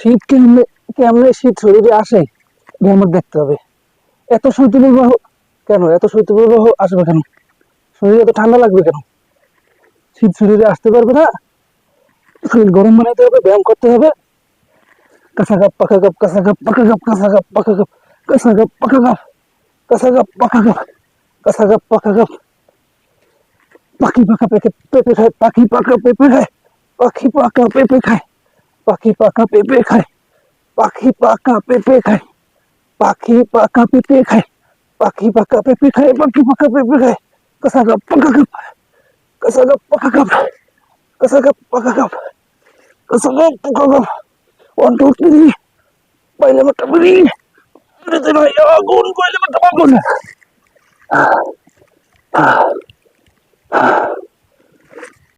শীত কেমনে কেমনে শীত শরীরে আসে এটা আমার দেখতে হবে। এত শৈত্যপ্রবাহ কেন, এত শৈত্যপ্রবাহ আসবে কেন, শরীরে এত ঠান্ডা লাগবে কেন? শীত শরীরে আসতে পারবে না, শরীর গরম বানাতে হবে, ব্যায়াম করতে হবে। কাঁচা কাপ পাকা কাপ, কাঁচা কাপ পাকা কাপ, কাঁচা কাপ পাকা কাপ, কাঁচা কাপ পাকা কাপ, কাঁচা কাপ পাকা কাপ, কাঁচা কাপ পাকা কাপ। পাখি পাকা পেঁপে খায়, পাখি পাকা পেঁপে খায়, পাখি পাকা পেঁপে খায়, পাখি পাকা পেঁপে খায়, পাখি পাকা পেঁপে খায়, পাখি পাকা পেঁপে খায়, পাখি পাকা পেঁপে খায়, পাখি পাকা পেঁপে খায়। কাঁচা কাপ পাকা কাপ, কাঁচা কাপ পাকা কাপ, কাঁচা কাপ পাকা কাপ, কাঁচা কাপ পাকা কাপ। 1 2 3 পাইলে মাটা বিড়ি, বিড়িতে নাই আগুন, পাইলে মাটা আগুন।